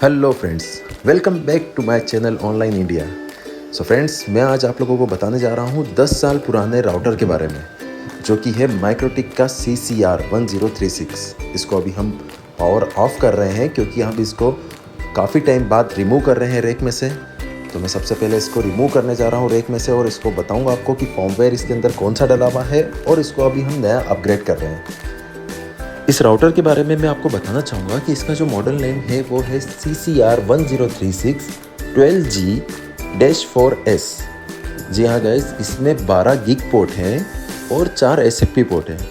Hello friends, welcome back to my channel online India. So friends, मैं आज आप लोगों को बताने जा रहा हूँ 10 साल पुराने राउटर के बारे में, जो कि है माइक्रोटिक का CCR1036। इसको अभी हम पावर ऑफ कर रहे हैं क्योंकि हम इसको काफ़ी टाइम बाद रिमूव कर रहे हैं रेक में से। तो मैं सबसे पहले इसको रिमूव करने जा रहा हूँ रेक में से और इसको बताऊँगा आपको कि फॉर्मवेयर इसके अंदर कौन सा डला हुआ है और इसको अभी हम नया अपग्रेड कर रहे हैं। इस राउटर के बारे में मैं आपको बताना चाहूँगा कि इसका जो मॉडल नेम है वो है CCR1036 12G-4S। जी हाँ गाइस, इसमें 12 गिग पोर्ट हैं और 4 SFP पोर्ट हैं।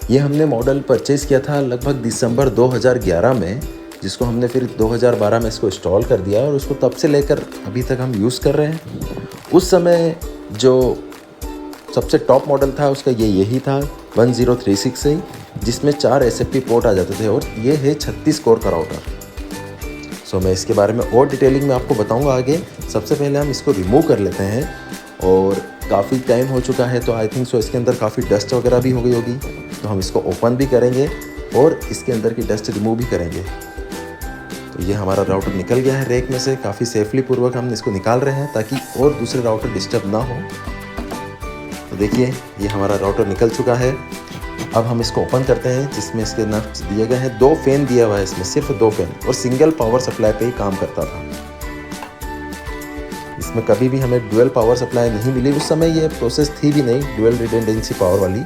ये हमने मॉडल परचेज़ किया था लगभग दिसंबर 2011 में, जिसको हमने फिर 2012 में इसको इंस्टॉल कर दिया और उसको तब से लेकर अभी तक हम यूज़ कर रहे हैं। उस समय जो सबसे टॉप मॉडल था उसका यही था 1036 से, जिसमें 4 SFP पोर्ट आ जाते थे और ये है 36 कोर का राउटर। सो मैं इसके बारे में और डिटेलिंग में आपको बताऊंगा आगे। सबसे पहले हम इसको रिमूव कर लेते हैं और काफ़ी टाइम हो चुका है तो आई थिंक सो इसके अंदर काफ़ी डस्ट वगैरह भी हो गई होगी, तो हम इसको ओपन भी करेंगे और इसके अंदर की डस्ट रिमूव भी करेंगे। तो ये हमारा राउटर निकल गया है रेक में से, काफ़ी सेफली पूर्वक हम इसको निकाल रहे हैं ताकि और दूसरे राउटर डिस्टर्ब ना हो। तो देखिए, ये हमारा राउटर निकल चुका है। अब हम इसको ओपन करते हैं, जिसमें इसके नट्स दिए गए हैं। 2 फैन दिया हुआ है इसमें, सिर्फ 2 फैन, और सिंगल पावर सप्लाई पे ही काम करता था। इसमें कभी भी हमें डुअल पावर सप्लाई नहीं मिली। उस समय ये प्रोसेस थी भी नहीं डुअल रिडंडेंसी पावर वाली,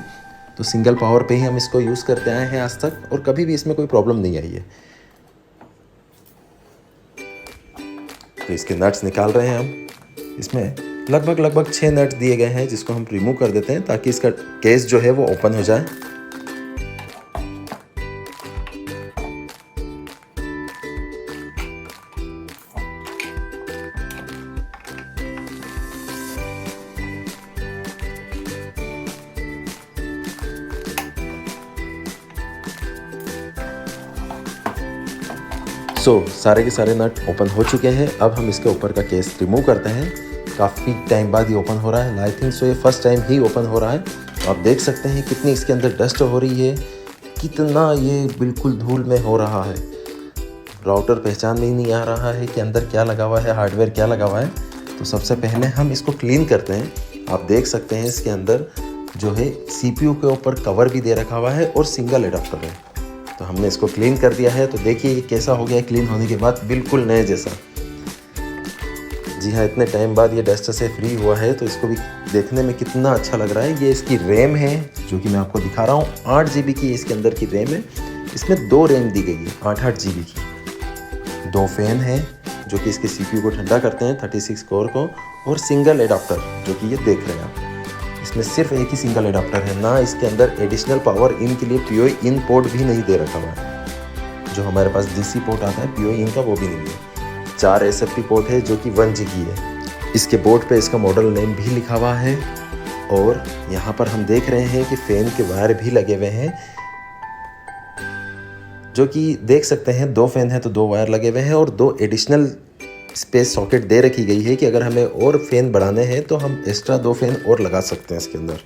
तो सिंगल पावर पे ही हम इसको यूज़ करते आए हैं आज तक और कभी भी इसमें कोई प्रॉब्लम नहीं आई है। तो इसके नट्स निकाल रहे हैं हम। इसमें लगभग 6 नट्स दिए गए हैं, जिसको हम रिमूव कर देते हैं ताकि इसका केस जो है वो ओपन हो जाए। सारे के सारे नट ओपन हो चुके हैं। अब हम इसके ऊपर का केस रिमूव करते हैं। काफ़ी टाइम बाद ये ओपन हो रहा है। आई थिंक सो ये फर्स्ट टाइम ही ओपन हो रहा है। तो आप देख सकते हैं कितनी इसके अंदर डस्ट हो रही है, कितना ये बिल्कुल धूल में हो रहा है। राउटर पहचान में ही नहीं आ रहा है कि अंदर क्या लगा हुआ है, हार्डवेयर क्या लगा हुआ है। तो सबसे पहले हम इसको क्लीन करते हैं। आप देख सकते हैं इसके अंदर जो है CPU के ऊपर कवर भी दे रखा हुआ है और सिंगल एडाप्टर है। तो हमने इसको क्लीन कर दिया है। तो देखिए ये कैसा हो गया है क्लीन होने के बाद, बिल्कुल नए जैसा। जी हाँ, इतने टाइम बाद ये डस्ट से फ्री हुआ है तो इसको भी देखने में कितना अच्छा लग रहा है। ये इसकी रैम है जो कि मैं आपको दिखा रहा हूँ। 8 GB की इसके अंदर की रैम है। इसमें 2 रैम दी गई है 8 GB की। 2 फैन है जो कि इसके CPU को ठंडा करते हैं 36 कोर को, और सिंगल एडाप्टर जो कि ये देख रहे हैं आप। इसमें सिर्फ एक ही सिंगल एडाप्टर है, ना इसके अंदर एडिशनल पावर इन के लिए POE इन पोर्ट भी नहीं दे रखा हुआ है। जो हमारे पास DC पोर्ट आता है POE इन का, वो भी नहीं है। 4 SFP पोर्ट है जो कि 1G की है। इसके बोर्ड पे इसका मॉडल नेम भी लिखा हुआ है और यहाँ पर हम देख रहे हैं कि फैन के वायर भी लगे हुए हैं, जो कि देख सकते हैं 2 फैन है तो 2 वायर लगे हुए हैं और 2 एडिशनल स्पेस सॉकेट दे रखी गई है कि अगर हमें और फैन बढ़ाने हैं तो हम एक्स्ट्रा 2 फैन और लगा सकते हैं इसके अंदर।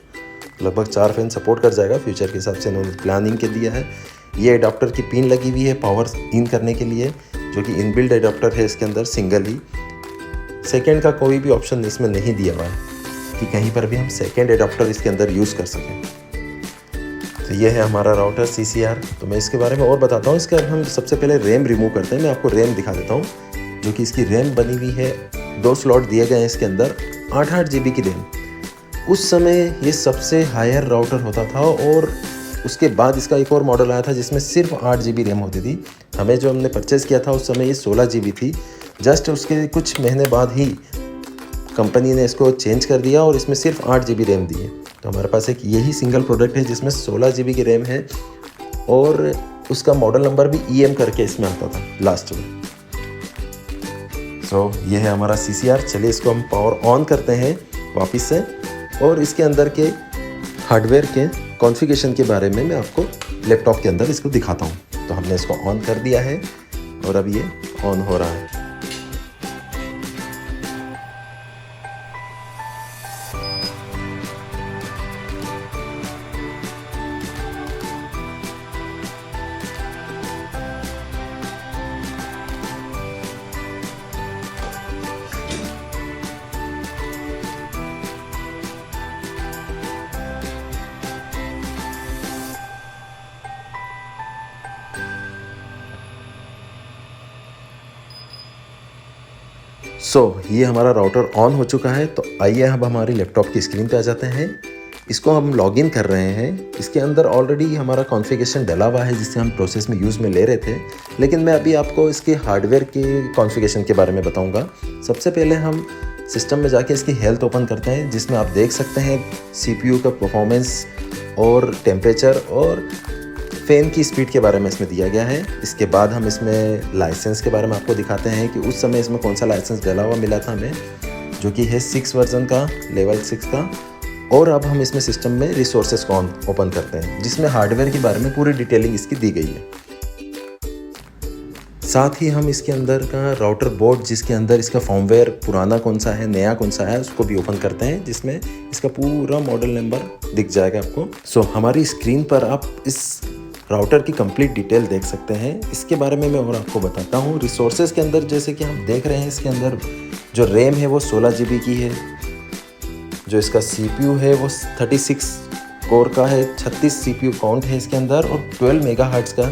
लगभग 4 फैन सपोर्ट कर जाएगा फ्यूचर के हिसाब से, इन्होंने प्लानिंग के दिया है। ये एडाप्टर की पिन लगी हुई है पावर इन करने के लिए, जो कि इनबिल्ट एडाप्टर है इसके अंदर सिंगल ही। सेकेंड का कोई भी ऑप्शन इसमें नहीं दिया हुआ है कि कहीं पर भी हम सेकेंड एडाप्टर इसके अंदर यूज़ कर सकें। तो ये है हमारा राउटर CCR। तो मैं इसके बारे में और बताता हूँ। इसका हम सबसे पहले रैम रिमूव करते हैं। मैं आपको रैम दिखा देता हूँ, जो कि इसकी रैम बनी हुई है। 2 स्लॉट दिए गए हैं इसके अंदर, 8 GB की रैम। उस समय ये सबसे हायर राउटर होता था और उसके बाद इसका एक और मॉडल आया था जिसमें सिर्फ 8 GB रैम होती थी। हमें जो हमने परचेज़ किया था उस समय ये 16 GB थी। जस्ट उसके कुछ महीने बाद ही कंपनी ने इसको चेंज कर दिया और इसमें सिर्फ 8 GB रैम दी है। तो हमारे पास एक यही सिंगल प्रोडक्ट है जिसमें 16 GB की रैम है और उसका मॉडल नंबर भी EM करके इसमें आता था लास्ट में। तो ये है हमारा CCR। चलिए इसको हम पावर ऑन करते हैं वापस से और इसके अंदर के हार्डवेयर के कॉन्फ़िगरेशन के बारे में मैं आपको लैपटॉप के अंदर इसको दिखाता हूँ। तो हमने इसको ऑन कर दिया है और अब ये ऑन हो रहा है। ये हमारा राउटर ऑन हो चुका है। तो आइए अब हमारी लैपटॉप की स्क्रीन पे आ जाते हैं। इसको हम लॉगिन कर रहे हैं। इसके अंदर ऑलरेडी हमारा कॉन्फ़िगरेशन डला हुआ है जिससे हम प्रोसेस में यूज़ में ले रहे थे, लेकिन मैं अभी आपको इसके हार्डवेयर के कॉन्फ़िगरेशन के बारे में बताऊंगा। सबसे पहले हम सिस्टम में जाके इसकी हेल्थ ओपन करते हैं, जिसमें आप देख सकते हैं CPU का परफॉर्मेंस और टेम्परेचर और फ़ैन की स्पीड के बारे में इसमें दिया गया है। इसके बाद हम इसमें लाइसेंस के बारे में आपको दिखाते हैं कि उस समय इसमें कौन सा लाइसेंस डला हुआ मिला था हमें, जो कि है 6 वर्जन का, लेवल 6 का। और अब हम इसमें सिस्टम में रिसोर्सेज को ओपन करते हैं, जिसमें हार्डवेयर के बारे में पूरी डिटेलिंग इसकी दी गई है। साथ ही हम इसके अंदर का राउटर बोर्ड, जिसके अंदर इसका फॉर्मवेयर पुराना कौन सा है, नया कौन सा है, उसको भी ओपन करते हैं, जिसमें इसका पूरा मॉडल नंबर दिख जाएगा आपको। हमारी स्क्रीन पर आप इस राउटर की कंप्लीट डिटेल देख सकते हैं। इसके बारे में मैं और आपको बताता हूँ। रिसोर्सेज के अंदर जैसे कि हम देख रहे हैं, इसके अंदर जो रैम है वो 16 GB की है, जो इसका CPU है वो 36 कोर का है, 36 CPU काउंट है इसके अंदर, और 12 मेगाहर्ट्ज़ का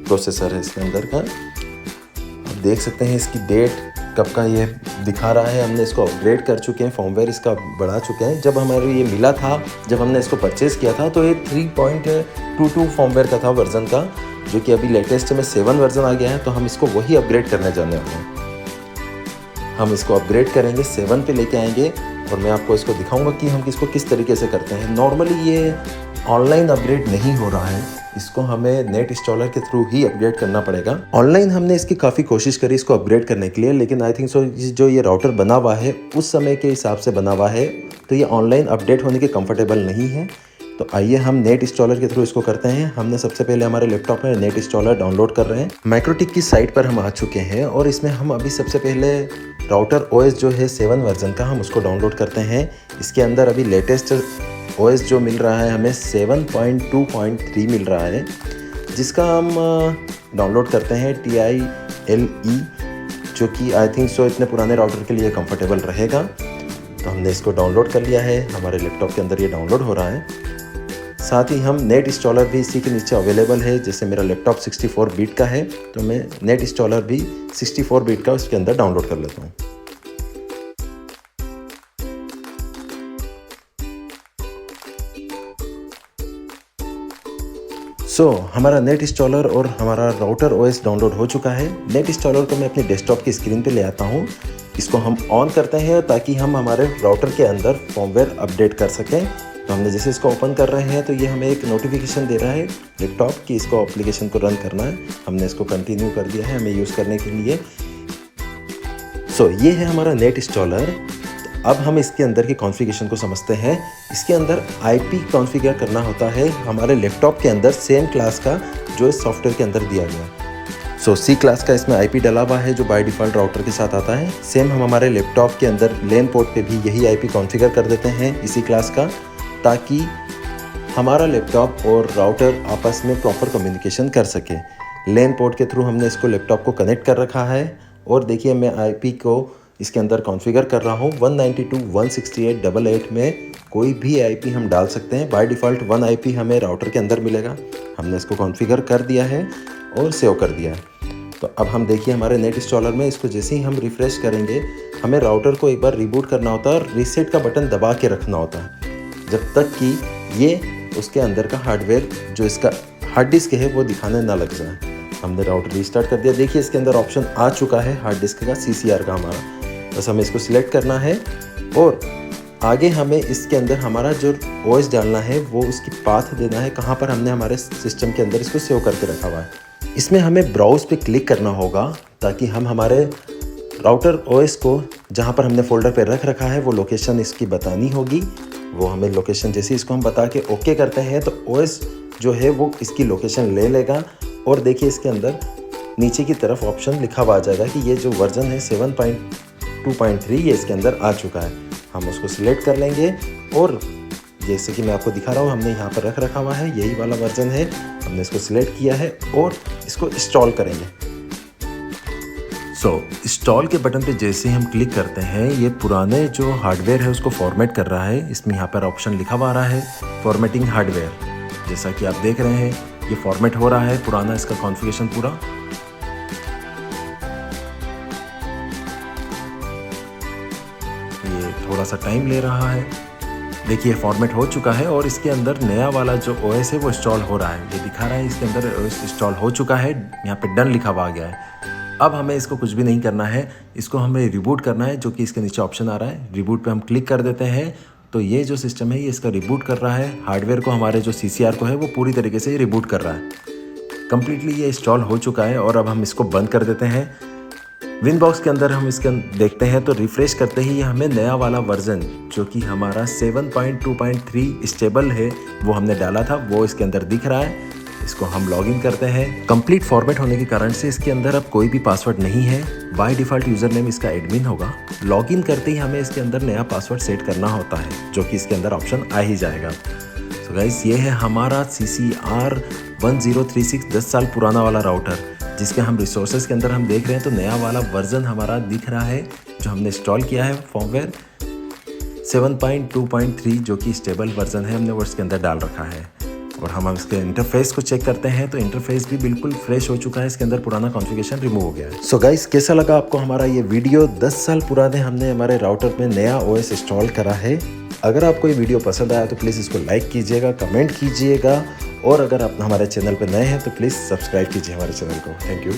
प्रोसेसर है इसके अंदर का। आप देख सकते हैं इसकी डेट कब का ये दिखा रहा है। हमने इसको अपग्रेड कर चुके हैं, फॉर्मवेयर इसका बढ़ा चुके हैं। जब हमारे ये मिला था, जब हमने इसको परचेज़ किया था, तो ये 3.22 फॉर्मवेयर का था वर्जन का, जो कि अभी लेटेस्ट में 7 वर्जन आ गया है। तो हम इसको वही अपग्रेड करने जाने वाले हैं। हम इसको अपग्रेड करेंगे, 7 पे लेके आएंगे, और मैं आपको इसको दिखाऊंगा कि हम इसको किस तरीके से करते हैं। नॉर्मली ये ऑनलाइन अपग्रेड नहीं हो रहा है, इसको हमें नेट इंस्टॉलर के थ्रू ही अपग्रेड करना पड़ेगा। ऑनलाइन हमने इसकी काफ़ी कोशिश करी इसको अपग्रेड करने के लिए, लेकिन आई थिंक सो जो ये राउटर बना हुआ है उस समय के हिसाब से बना हुआ है, तो ये ऑनलाइन अपडेट होने के कंफर्टेबल नहीं है। तो आइए हम नेट इंस्टॉलर के थ्रू इसको करते हैं। हमने सबसे पहले हमारे लैपटॉप में नेट इंस्टॉलर डाउनलोड कर रहे हैं। माइक्रोटिक की साइट पर हम आ चुके हैं, और इसमें हम अभी सबसे पहले राउटर OS जो है 7 वर्जन का, हम उसको डाउनलोड करते हैं। इसके अंदर अभी लेटेस्ट OS जो मिल रहा है हमें 7.2.3 मिल रहा है, जिसका हम डाउनलोड करते हैं TILE, जो कि आई थिंक सो इतने पुराने राउटर के लिए कंफर्टेबल रहेगा। तो हमने इसको डाउनलोड कर लिया है, हमारे लैपटॉप के अंदर ये डाउनलोड हो रहा है। साथ ही हम नेट इंस्टॉलर भी इसी के नीचे अवेलेबल है। जैसे मेरा लैपटॉप 64 बिट का है, तो मैं नेट इंस्टॉलर भी 64 बिट का उसके अंदर डाउनलोड कर लेता हूँ। हमारा नेट इंस्टॉलर और हमारा राउटर OS डाउनलोड हो चुका है। नेट इंस्टॉलर को मैं अपनी डेस्कटॉप की स्क्रीन पे ले आता हूँ। इसको हम ऑन करते हैं ताकि हम हमारे राउटर के अंदर फॉर्मवेयर अपडेट कर सकें। तो हमने जैसे इसको ओपन कर रहे हैं, तो ये हमें एक नोटिफिकेशन दे रहा है लैपटॉप की इसको एप्लीकेशन को रन करना है। हमने इसको कंटिन्यू कर दिया है हमें यूज़ करने के लिए। ये है हमारा नेट इंस्टॉलर। अब हम इसके अंदर की कॉन्फ़िगरेशन को समझते हैं। इसके अंदर IP कॉन्फ़िगर करना होता है हमारे लैपटॉप के अंदर, सेम क्लास का जो इस सॉफ्टवेयर के अंदर दिया गया। C क्लास का इसमें IP डला हुआ है, जो बाय डिफ़ॉल्ट राउटर के साथ आता है। सेम हम हमारे लैपटॉप के अंदर LAN पोर्ट पे भी यही IP कॉन्फ़िगर कर देते हैं इसी क्लास का, ताकि हमारा लैपटॉप और राउटर आपस में प्रॉपर कम्युनिकेशन कर सके। LAN पोर्ट के थ्रू हमने इसको लैपटॉप को कनेक्ट कर रखा है, और देखिए मैं IP को इसके अंदर कॉन्फ़िगर कर रहा हूँ। 192.168.88 में कोई भी IP हम डाल सकते हैं। बाय डिफ़ॉल्ट 1 IP हमें राउटर के अंदर मिलेगा। हमने इसको कॉन्फ़िगर कर दिया है और सेव कर दिया है। तो अब हम देखिए हमारे नेट इंस्टॉलर में इसको जैसे ही हम रिफ़्रेश करेंगे, हमें राउटर को एक बार रिबूट करना होता है और रीसेट का बटन दबा के रखना होता है, जब तक कि ये उसके अंदर का हार्डवेयर जो इसका हार्ड डिस्क है वो दिखाने ना लग जाए। हमने राउटर रीस्टार्ट कर दिया। देखिए इसके अंदर ऑप्शन आ चुका है हार्ड डिस्क का, CCR का हमारा। बस हमें इसको सिलेक्ट करना है, और आगे हमें इसके अंदर हमारा जो OS डालना है वो उसकी पाथ देना है, कहाँ पर हमने हमारे सिस्टम के अंदर इसको सेव करके रखा हुआ है। इसमें हमें ब्राउज़ पे क्लिक करना होगा, ताकि हम हमारे राउटर OS को जहाँ पर हमने फ़ोल्डर पे रख रखा है वो लोकेशन इसकी बतानी होगी। वो हमें लोकेशन जैसे इसको हम बता के ओके करते हैं, तो OS जो है वो इसकी लोकेशन ले लेगा। और देखिए इसके अंदर नीचे की तरफ ऑप्शन लिखा हुआ आ जाएगा कि ये जो वर्जन है 7.2.3 ये इसके अंदर आ चुका है। हम उसको सिलेक्ट कर लेंगे, और जैसे कि मैं आपको दिखा रहा हूँ हमने यहाँ पर रख रखा हुआ है, यही वाला वर्जन है। हमने इसको सिलेक्ट किया है और इसको इंस्टॉल करेंगे। इंस्टॉल के बटन पे जैसे ही हम क्लिक करते हैं, ये पुराने जो हार्डवेयर है उसको फॉर्मेट कर रहा है। इसमें यहाँ पर ऑप्शन लिखा हुआ आ रहा है फॉर्मेटिंग हार्डवेयर। जैसा कि आप देख रहे हैं ये फॉर्मेट हो रहा है पुराना इसका कॉन्फ़िगरेशन पूरा। ये थोड़ा सा टाइम ले रहा है। देखिए फॉर्मेट हो चुका है और इसके अंदर नया वाला जो OS है वो इंस्टॉल हो रहा है। ये दिखा रहा है इसके अंदर OS इंस्टॉल हो चुका है, यहाँ पे डन लिखा हुआ आ गया है। अब हमें इसको कुछ भी नहीं करना है, इसको हमें रिबूट करना है, जो कि इसके नीचे ऑप्शन आ रहा है। रिबूट पे हम क्लिक कर देते हैं तो ये जो सिस्टम है ये इसका रिबूट कर रहा है। हार्डवेयर को, हमारे जो CCR को है वो पूरी तरीके से रिबूट कर रहा है। कम्प्लीटली ये इंस्टॉल हो चुका है और अब हम इसको बंद कर देते हैं। विनबॉक्स के अंदर हम इसके देखते हैं तो रिफ्रेश करते ही हमें नया वाला वर्जन जो कि हमारा 7.2.3 स्टेबल है वो हमने डाला था वो इसके अंदर दिख रहा है। इसको हम लॉगिन करते हैं। कंप्लीट फॉर्मेट होने के कारण से इसके अंदर अब कोई भी पासवर्ड नहीं है। बाय डिफ़ॉल्ट यूज़र नेम इसका एडमिन होगा। लॉगिन करते ही हमें इसके अंदर नया पासवर्ड सेट करना होता है, जो कि इसके अंदर ऑप्शन आ ही जाएगा। तो गाइस ये है हमारा CCR 1036 10 साल पुराना वाला राउटर, जिसके हम रिसोर्सेज के अंदर हम देख रहे हैं तो नया वाला वर्जन हमारा दिख रहा है जो हमने इंस्टॉल किया है। फॉर्मवेयर 7.2.3 जो कि स्टेबल वर्जन है हमने वो इसके अंदर डाल रखा है। और हम इसके इंटरफेस को चेक करते हैं तो इंटरफेस भी बिल्कुल फ्रेश हो चुका है, इसके अंदर पुराना कॉन्फ़िगरेशन रिमूव हो गया है। सो गाइस कैसा लगा आपको हमारा ये वीडियो? 10 साल पुराने हमने हमारे राउटर में नया OS इंस्टॉल करा है। अगर आपको ये वीडियो पसंद आया तो प्लीज़ इसको लाइक कीजिएगा, कमेंट कीजिएगा और अगर आप हमारे चैनल पर नए हैं तो प्लीज़ सब्सक्राइब कीजिए हमारे चैनल को। Thank you.